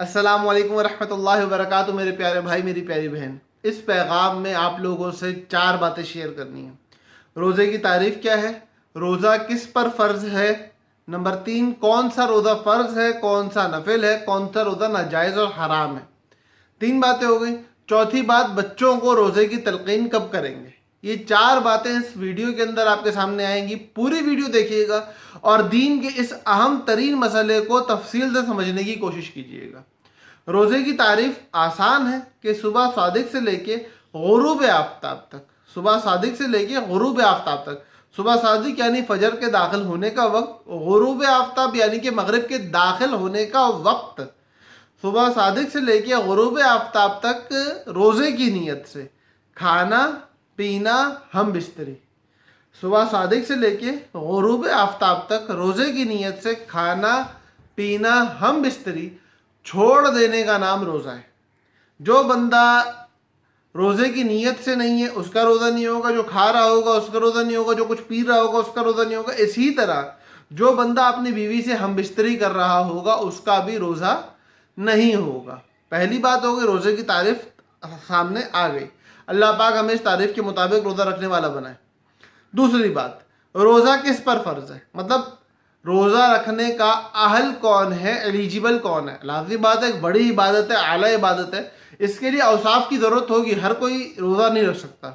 السلام علیکم ورحمۃ اللہ وبرکاتہ میرے پیارے بھائی میری پیاری بہن، اس پیغام میں آپ لوگوں سے 4 باتیں شیئر کرنی ہیں۔ روزے کی تعریف کیا ہے، روزہ کس پر فرض ہے، نمبر 3 کون سا روزہ فرض ہے، کون سا نفل ہے، کون سا روزہ ناجائز اور حرام ہے۔ 3 باتیں ہو گئی۔ چوتھی بات، بچوں کو روزے کی تلقین کب کریں گے۔ یہ 4 باتیں اس ویڈیو کے اندر آپ کے سامنے آئیں گی، پوری ویڈیو دیکھیے گا اور دین کے اس اہم ترین مسئلے کو تفصیل سے سمجھنے کی کوشش کیجیے گا۔ روزے کی تعریف آسان ہے کہ صبح صادق سے لے کے غروب آفتاب تک، صبح صادق سے لے کے غروب آفتاب تک، صبح صادق یعنی فجر کے داخل ہونے کا وقت، غروب آفتاب یعنی کہ مغرب کے داخل ہونے کا وقت، صبح صادق سے لے کے غروب آفتاب تک روزے کی نیت سے کھانا پینا ہم بستری، صبح صادق سے لے کے غروب آفتاب تک روزے کی نیت سے کھانا پینا ہم بستری چھوڑ دینے کا نام روزہ ہے۔ جو بندہ روزے کی نیت سے نہیں ہے اس کا روزہ نہیں ہوگا، جو کھا رہا ہوگا اس کا روزہ نہیں ہوگا، جو کچھ پی رہا ہوگا اس کا روزہ نہیں ہوگا۔ اسی طرح جو بندہ اپنی بیوی سے ہم بستری کر رہا ہوگا اس کا بھی روزہ نہیں ہوگا۔ پہلی بات ہوگی روزے کی تعریف سامنے آ گئی، اللہ پاک ہمیں اس تعریف کے مطابق روزہ رکھنے والا بنائے۔ دوسری بات، روزہ کس پر فرض ہے، مطلب روزہ رکھنے کا اہل کون ہے، ایلیجیبل کون ہے۔ لازمی بات ہے، ایک بڑی عبادت ہے، اعلیٰ عبادت ہے، اس کے لیے اوصاف کی ضرورت ہوگی، ہر کوئی روزہ نہیں رکھ سکتا۔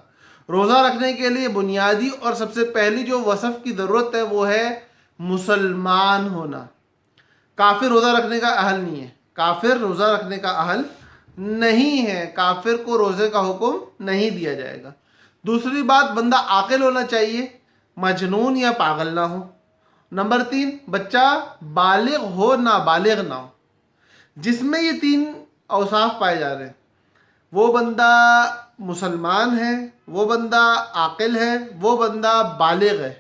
روزہ رکھنے کے لیے بنیادی اور سب سے پہلی جو وصف کی ضرورت ہے وہ ہے مسلمان ہونا۔ کافر روزہ رکھنے کا اہل نہیں ہے، کافر روزہ رکھنے کا اہل نہیں ہے، کافر کو روزے کا حکم نہیں دیا جائے گا۔ دوسری بات، بندہ عاقل ہونا چاہیے، مجنون یا پاگل نہ ہو۔ نمبر 3، بچہ بالغ ہو نابالغ نہ ہو۔ جس میں یہ 3 اوصاف پائے جا رہے ہیں وہ بندہ مسلمان ہے، وہ بندہ عاقل ہے، وہ بندہ بالغ ہے،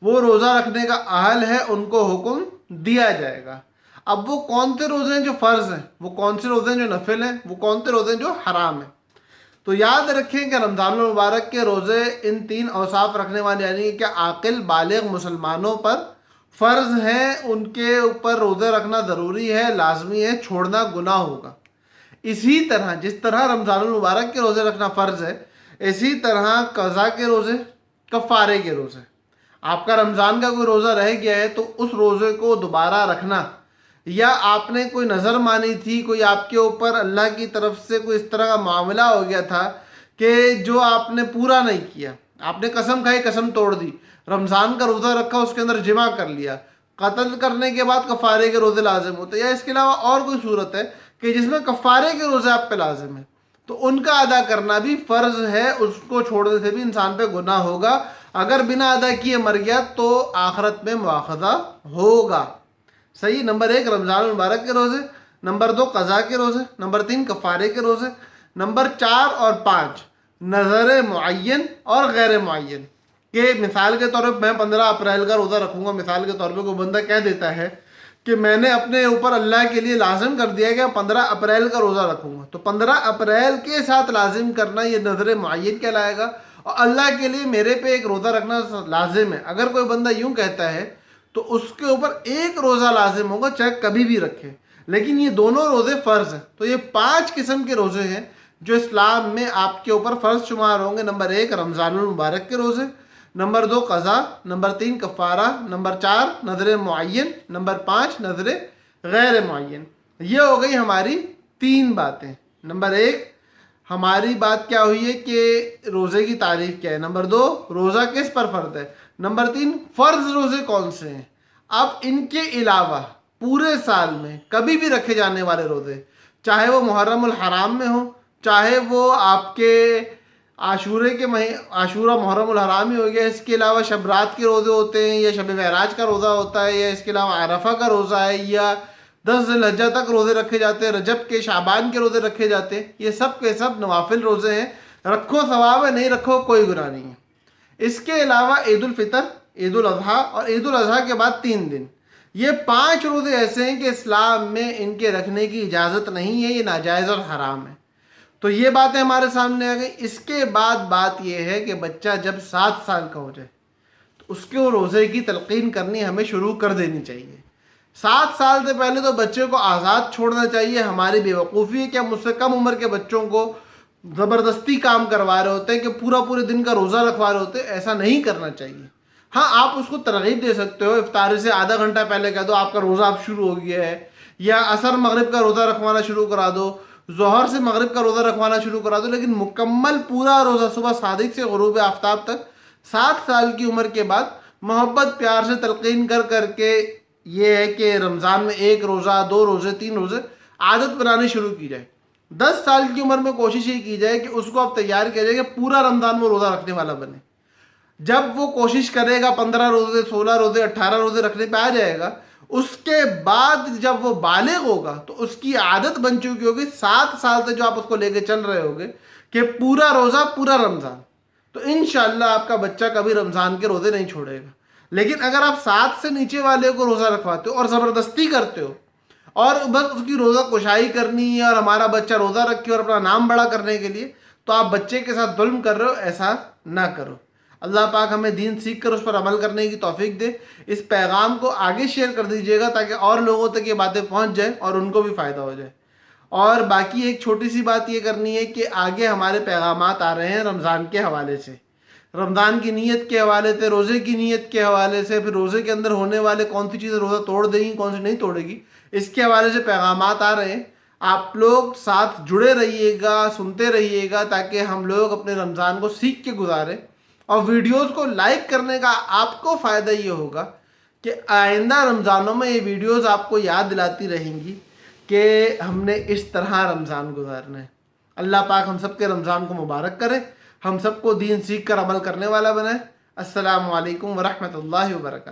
وہ روزہ رکھنے کا اہل ہے، ان کو حکم دیا جائے گا۔ اب وہ کون سے روزے ہیں جو فرض ہیں، وہ کون سے روزے ہیں جو نفل ہیں، وہ کون سے روزے ہیں جو حرام ہیں۔ تو یاد رکھیں کہ رمضان المبارک کے روزے ان 3 اوصاف رکھنے والے یعنی کہ عاقل بالغ مسلمانوں پر فرض ہیں، ان کے اوپر روزے رکھنا ضروری ہے، لازمی ہے، چھوڑنا گناہ ہوگا۔ اسی طرح جس طرح رمضان المبارک کے روزے رکھنا فرض ہے، اسی طرح قضا کے روزے، کفارے کے روزے۔ آپ کا رمضان کا کوئی روزہ رہ گیا ہے تو اس روزے کو دوبارہ رکھنا، یا آپ نے کوئی نظر مانی تھی، کوئی آپ کے اوپر اللہ کی طرف سے کوئی اس طرح کا معاملہ ہو گیا تھا کہ جو آپ نے پورا نہیں کیا، آپ نے قسم کھائی قسم توڑ دی، رمضان کا روزہ رکھا اس کے اندر جمع کر لیا، قتل کرنے کے بعد کفارے کے روزے لازم ہوتے ہیں، یا اس کے علاوہ اور کوئی صورت ہے کہ جس میں کفارے کے روزے آپ پہ لازم ہیں، تو ان کا ادا کرنا بھی فرض ہے، اس کو چھوڑنے سے بھی انسان پہ گناہ ہوگا۔ اگر بنا ادا کیے مر گیا تو آخرت میں مواخذہ ہوگا۔ صحیح۔ نمبر 1 رمضان المبارک کے روزے، نمبر 2 قضا کے روزے، نمبر 3 کفارے کے روزے، نمبر 4 اور 5 نظر معین اور غیر معین۔ کہ مثال کے طور پہ میں 15 اپریل کا روزہ رکھوں گا، مثال کے طور پہ کوئی بندہ کہہ دیتا ہے کہ میں نے اپنے اوپر اللہ کے لیے لازم کر دیا کہ 15 اپریل کا روزہ رکھوں گا، تو 15 اپریل کے ساتھ لازم کرنا یہ نظر معین کہلائے گا، اور اللہ کے لیے میرے پہ ایک روزہ رکھنا لازم ہے۔ اگر کوئی بندہ یوں کہتا ہے تو اس کے اوپر ایک روزہ لازم ہوگا، چاہے کبھی بھی رکھے، لیکن یہ دونوں روزے فرض ہیں۔ تو یہ 5 قسم کے روزے ہیں جو اسلام میں آپ کے اوپر فرض شمار ہوں گے۔ نمبر 1 رمضان المبارک کے روزے، نمبر 2 قضا، نمبر 3 کفارہ، نمبر 4 نظر معین، نمبر 5 نظر غیر معین۔ یہ ہو گئی ہماری 3 باتیں۔ نمبر 1 ہماری بات کیا ہوئی ہے کہ روزے کی تعریف کیا ہے، نمبر 2 روزہ کس پر فرض ہے، نمبر 3 فرض روزے کون سے ہیں۔ اب ان کے علاوہ پورے سال میں کبھی بھی رکھے جانے والے روزے، چاہے وہ محرم الحرام میں ہو، چاہے وہ آپ کے عاشورے کے عاشورہ محرم الحرام ہی ہو گیا، اس کے علاوہ شب رات کے روزے ہوتے ہیں، یا شب معراج کا روزہ ہوتا ہے، یا اس کے علاوہ عرفہ کا روزہ ہے، یا 10 ذی الحجہ تک روزے رکھے جاتے ہیں، رجب کے شعبان کے روزے رکھے جاتے ہیں، یہ سب کے سب نوافل روزے ہیں، رکھو ثواب ہے، نہیں رکھو کوئی گناہ نہیں ہے۔ اس کے علاوہ عید الفطر، عید الاضحیٰ اور عید الاضحیٰ کے بعد 3 دن، یہ 5 روزے ایسے ہیں کہ اسلام میں ان کے رکھنے کی اجازت نہیں ہے، یہ ناجائز اور حرام ہے۔ تو یہ باتیں ہمارے سامنے آ گئی۔ اس کے بعد بات یہ ہے کہ بچہ جب 7 سال کا ہو جائے تو اس کو روزے کی تلقین کرنی ہمیں شروع کر دینی چاہیے، 7 سال سے پہلے تو بچے کو آزاد چھوڑنا چاہیے. ہماری بیوقوفی ہے کہ ہم مجھ سے کم عمر کے بچوں کو زبردستی کام کروا رہے ہوتے ہیں کہ پورے دن کا روزہ رکھوا رہے ہوتے ہیں. ایسا نہیں کرنا چاہیے. ہاں آپ اس کو ترغیب دے سکتے ہو, افطاری سے آدھا گھنٹہ پہلے کہہ دو آپ کا روزہ اب شروع ہو گیا ہے, یا عصر مغرب کا روزہ رکھوانا شروع کرا دو, ظہر سے مغرب کا روزہ رکھوانا شروع کرا دو. لیکن مکمل پورا روزہ صبح صادق سے غروب آفتاب تک 7 سال کی عمر کے بعد محبت پیار سے تلقین کر کر کے یہ ہے کہ رمضان میں 1 روزہ 2 روزے 3 روزے عادت بنانی شروع کی جائے. 10 سال کی عمر میں کوشش یہ کی جائے کہ اس کو اب تیار کیا جائے کہ پورا رمضان وہ روزہ رکھنے والا بنے. جب وہ کوشش کرے گا 15 روزے 16 روزے 18 روزے رکھنے پہ آ جائے گا, اس کے بعد جب وہ بالغ ہوگا تو اس کی عادت بن چکی ہوگی 7 سال سے جو آپ اس کو لے کے چل رہے ہوگے کہ پورا روزہ پورا رمضان, تو انشاءاللہ آپ کا بچہ کبھی رمضان کے روزے نہیں چھوڑے گا. لیکن اگر آپ 7 سے نیچے والے کو روزہ رکھواتے ہو اور زبردستی کرتے ہو اور بس اس کی روزہ کشائی کرنی ہے اور ہمارا بچہ روزہ رکھے اور اپنا نام بڑا کرنے کے لیے, تو آپ بچے کے ساتھ ظلم کر رہے ہو. ایسا نہ کرو. اللہ پاک ہمیں دین سیکھ کر اس پر عمل کرنے کی توفیق دے. اس پیغام کو آگے شیئر کر دیجئے گا تاکہ اور لوگوں تک یہ باتیں پہنچ جائیں اور ان کو بھی فائدہ ہو جائے. اور باقی ایک چھوٹی سی بات یہ کرنی ہے کہ آگے ہمارے پیغامات آ رہے ہیں رمضان کے حوالے سے, رمضان کی نیت کے حوالے سے, روزے کی نیت کے حوالے سے, پھر روزے کے اندر ہونے والے کون سی چیزیں روزہ توڑ دیں گی کون سی نہیں توڑے گی, اس کے حوالے سے پیغامات آ رہے ہیں. آپ لوگ ساتھ جڑے رہیے گا, سنتے رہیے گا تاکہ ہم لوگ اپنے رمضان کو سیکھ کے گزاریں. اور ویڈیوز کو لائک کرنے کا آپ کو فائدہ یہ ہوگا کہ آئندہ رمضانوں میں یہ ویڈیوز آپ کو یاد دلاتی رہیں گی کہ ہم نے اس طرح رمضان گزارنا ہے. اللہ پاک ہم سب کے رمضان کو مبارک کرے, ہم سب کو دین سیکھ کر عمل کرنے والا بنائے. السلام علیکم ورحمۃ اللہ وبرکاتہ.